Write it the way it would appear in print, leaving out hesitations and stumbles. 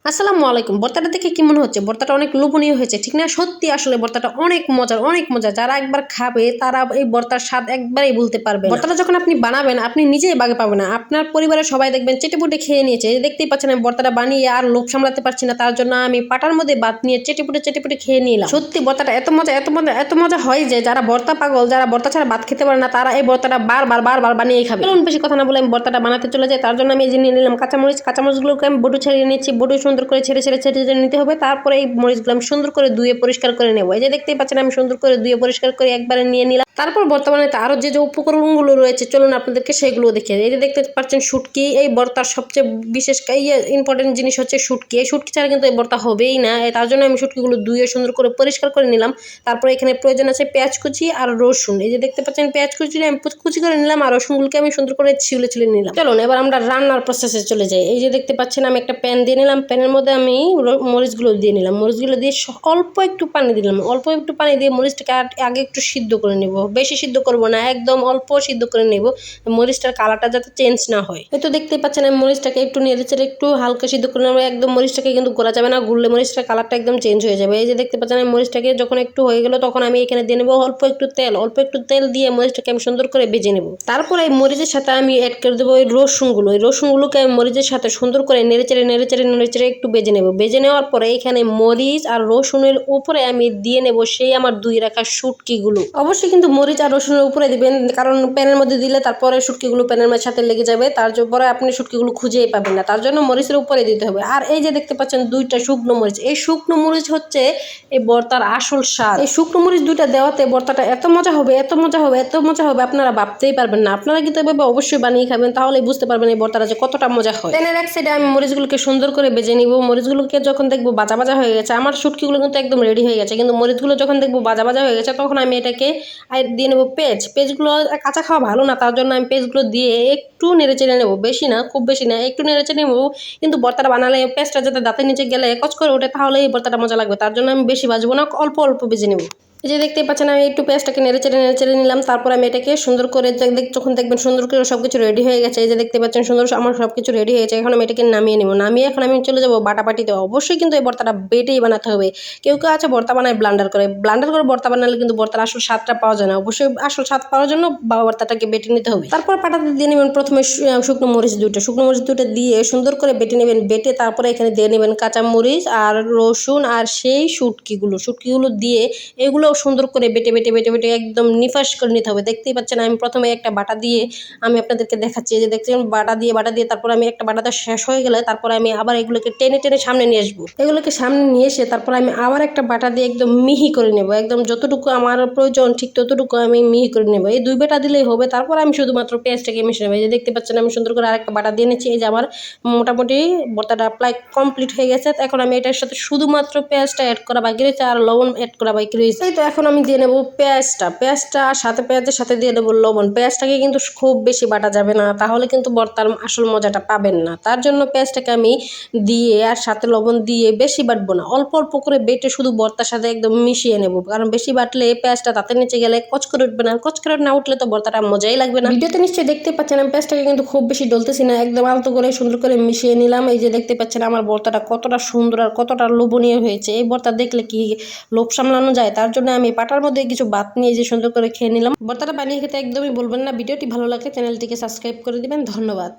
আসসালামু আলাইকুম। ভর্তাটা দেখে কি মনে হচ্ছে? ভর্তাটা অনেক লোভনীয় হয়েছে, ঠিক না? সত্যি আসলে ভর্তাটা অনেক মজার, অনেক মজা। যারা একবার খাবে তারা এই ভর্তার স্বাদ একবারেই ভুলতে পারবে না। ভর্তাটা যখন আপনি বানাবেন আপনি নিজেই বাগে পাবেন না। আপনার পরিবারের সবাই দেখবেন চেটেপুটে খেয়ে নিয়েছে। এই যে দেখতেই পাচ্ছেন আমি ভর্তাটা বানিয়ে আর লোভ সামলাতে পারছি না। তার জন্য আমি পাটার মধ্যে ভাত নিয়ে চেটেপুটে খেয়ে নিলাম। সত্যি ভর্তাটা এত মজা, এত মজা, এত মজা হয় যে যারা ভর্তা পাগল, যারা ভর্তা ছাড়া ভাত খেতে পারে না তারা এই ভর্তাটা বারবার বানিয়ে খাবে। চলুন বেশি কথা না বলে আমি ভর্তাটা বানাতে চলে যাই। তার জন্য আমি এই যে নিয়ে নিলাম কাঁচামরিচ। কাঁচামরিচগুলোকে আমি বটু ছাড়িয়ে নিচ্ছি। বটু সুন্দর করে ছেড়ে নিতে হবে। তারপরে এই মরিচগুলো আমি সুন্দর করে ধুয়ে পরিষ্কার করে নেবো। এই যে দেখতেই পাচ্ছেন আমি সুন্দর করে ধুয়ে পরিষ্কার করে একবারে নিয়ে নিলাম। তারপর বর্তমানে আরো যে উপকরণগুলো রয়েছে চলুন আপনাদেরকে সেগুলো দেখে। এই যে দেখতে পাচ্ছেন শুটকি। এই ভর্তার সবচেয়ে বিশেষ ইম্পর্টেন্ট জিনিস হচ্ছে শুটকি। এই শুটকি ছাড়া কিন্তু এই ভর্তা হবেই না। তার জন্য আমি শুটকিগুলো ধুয়ে সুন্দর করে পরিষ্কার করে নিলাম। তারপরে এখানে প্রয়োজন আছে পেঁয়াজ কুচি আর রসুন। এই যে দেখতে পাচ্ছেন পেঁয়াজ কুচি আমি কুচি করে নিলাম আর রসুনগুলোকে আমি সুন্দর করে ছিলে নিলাম। চলুন এবার আমরা রান্নার প্রসেসে চলে যাই। এই যে দেখতে পাচ্ছেন আমি একটা প্যান দিয়ে নিলাম। প্যানের মধ্যে আমি মরিচগুলো দিয়ে নিলাম। মরিচগুলো দিয়ে অল্প একটু পানি দিলাম। অল্প একটু পানি দিয়ে মরিচটাকে আগে একটু সিদ্ধ করে নেব। বেশি সিদ্ধ করব না, একদম অল্প সিদ্ধ করে নেব, মরিচটার কালারটা যাতে চেঞ্জ না হয়। এই তো দেখতেই পাচ্ছেন আমি মরিচটাকে একটু নেড়েচেড়ে একটু হালকা সিদ্ধ করে নেব। একদম মরিচটাকে কিন্তু গোলা যাবে না, গুললে মরিচটার কালারটা একদম চেঞ্জ হয়ে যাবে। এই যে দেখতে পাচ্ছেন আমি মরিচটাকে যখন একটু হয়ে গেল তখন আমি এখানে দিয়ে নেবো অল্প একটু তেল দিয়ে মরিচটাকে আমি সুন্দর করে ভেজে নেব। তারপর এই মরিচের সাথে আমি অ্যাড করে দেবো ওই রসুনগুলো। এই রসুনগুলোকে আমি মরিচের সাথে সুন্দর করে নেড়েচেড়ে একটু ভেজে নেব। ভেজে নেওয়ার পরে এখানে মরিচ আর রসুনের উপরে আমি দিয়ে নেব সেই আমার ধুয়ে রাখা শুটকিগুলো। অবশ্যই কিন্তু মরিচ আর রসুনের উপরে দিবেন, কারণ প্যানের মধ্যে দিলে তারপরে শুটকিগুলো প্যানের সাথে লেগে যাবে। তারপরে আপনি শুটকিগুলো খুঁজেই পাবেন না, তার জন্য মরিচের উপরে দিতে হবে। আর এই যে দেখতে পাচ্ছেন দুইটা শুকনো মরিচ। এই শুকনো মরিচ হচ্ছে এই ভর্তার আসল স্বাদ। এই শুকনো মরিচ দুইটা দেওয়াতে ভর্তাটা এত মজা হবে, আপনারা ভাবতেই পারবেন না। আপনারা কিন্তু এভাবে অবশ্যই বানিয়ে খাবেন, তাহলেই বুঝতে পারবেন এই ভর্তাটা যে কতটা মজা হয়। প্যানের এক সাইডে আমি মরিচগুলোকে সুন্দর করে ভেজে নিব। মরিচগুলোকে যখন দেখবো ভাজা হয়ে গেছে, আমার শুটকিগুলো কিন্তু একদম রেডি হয়ে গেছে, কিন্তু মরিচগুলো যখন দেখবো ভাজা হয়ে গেছে তখন আমি এটাকে দিয়ে নেবো পেঁয়াজগুলো কাঁচা খাওয়া ভালো না, তার জন্য আমি পেঁয়াজগুলো দিয়ে একটু নেড়েচেড়ে নেবো। বেশি না, খুব বেশি না, একটু নেড়েচেড়ে নেবো। কিন্তু ভর্তাটা বানালে পেঁয়াজটা যাতে দাঁতের নিচে গেলে কচ করে ওঠে, তাহলে এই ভর্তাটা মজা লাগবে। তার জন্য আমি বেশি ভাজবো না, অল্প ভেজে নেবো। এই যে দেখতে পাচ্ছেন আমি একটু পেঁয়াজটাকে নেড়েচেড়ে নিলাম। তারপর আমি এটাকে সুন্দর করে যখন দেখবেন সুন্দর করে সবকিছু রেডি হয়ে গেছে, এই যে দেখতে পাচ্ছেন সুন্দর আমার সবকিছু রেডি হয়ে গেছে। এখন আমি এটাকে নামিয়ে নেবো। এখন আমি চলে যাবো বাটাবাটিতে। অবশ্যই কিন্তু এই ভর্তাটা বেটেই বানাতে হবে। কেউ আছে ভর্তা বানায় ব্লান্ডার করে ভর্তা বানালে কিন্তু ভর্তার আসল স্বাদটা পাওয়া যায় না। অবশ্যই আসল স্বাদ পাওয়ার জন্য ভর্তাটাকে বেটে নিতে হবে। তারপর পাটাতে দিয়ে নেবেন প্রথমে শুকনো মরিচ দুটো দিয়ে সুন্দর করে বেটে নেবেন। বেটে তারপরে এখানে দিয়ে নেবেন কাঁচা মরিচ আর রসুন আর সেই শুটকিগুলো দিয়ে এগুলো সুন্দর করে বেটে একদম নিফাস করে নিতে হবে। দেখতেই পাচ্ছেন আমি প্রথমে একটা বাটা দিয়ে আমি আপনাদেরকে দেখাচ্ছি। যে দেখছেন বাটা দিয়ে তারপর আমি একটা বাটাটা শেষ হয়ে গেলে তারপর আমি আবার এগুলোকে টেনে সামনে নিয়ে আসবো। এগুলোকে সামনে নিয়ে এসে তারপর আমি আবার একটা বাটা দিয়ে একদম মিহি করে নেব। একদম যতটুকু আমার প্রয়োজন ঠিক ততটুকু আমি মিহি করে নেব। এই 2 বাটা দিলেই হবে। তারপর আমি শুধুমাত্র পেঁয়াজটাকে মিশিয়ে নেব। এই যে দেখতে পাচ্ছেন আমি সুন্দর করে আরেকটা বাটা দিয়ে নিচ্ছি। এই যে আমার মোটামুটি ভর্তাটা প্রায় কমপ্লিট হয়ে গেছে। এখন আমি এটার সাথে শুধুমাত্র পেঁয়াজটা অ্যাড করা বাকি রয়েছে আর লবণ অ্যাড করা বাকি রয়েছে। এই তো এখন আমি দিয়ে নেবো পেঁয়াজটা সাথে পেঁয়াজের সাথে দিয়ে দেবো লবণ। পেঁয়াজটাকে কিন্তু খুব বেশি বাটা যাবে না, তাহলে কিন্তু ভর্তার আসল মজাটা পাবেন না। তার জন্য পেঁয়াজটাকে আমি দিয়ে আর সাথে লবণ দিয়ে বেশি বাটবো না, অল্প করে বেটে শুধু ভর্তার সাথে একদম মিশিয়ে নেবো। কারণ বেশি বাটলে পেঁয়াজটা তাতে নিচে গেলে কচ করে উঠবে না, কচ করে না উঠলে তো ভর্তাটা মজাই লাগবে না। ভিডিওতে নিশ্চয়ই দেখতে পাচ্ছেন আমি পেঁয়াজটাকে কিন্তু খুব বেশি ডলতেছি না, একদম আলতো করে সুন্দর করে মিশিয়ে নিলাম। এই যে দেখতে পাচ্ছেন আমার ভর্তাটা কতটা সুন্দর আর কতটা লোভনীয় হয়েছে। এই ভর্তা দেখলে কি লোভ সামলানো যায়? তার জন্য আমি পাটার মধ্যে কিছু ভাত নিয়ে যে সুন্দর করে খেয়ে নিলাম। ভর্তাটা বানিয়ে খেতে একদমই বলবেন না। ভিডিওটি ভালো লাগে চ্যানেলটিকে সাবস্ক্রাইব করে দিবেন। ধন্যবাদ।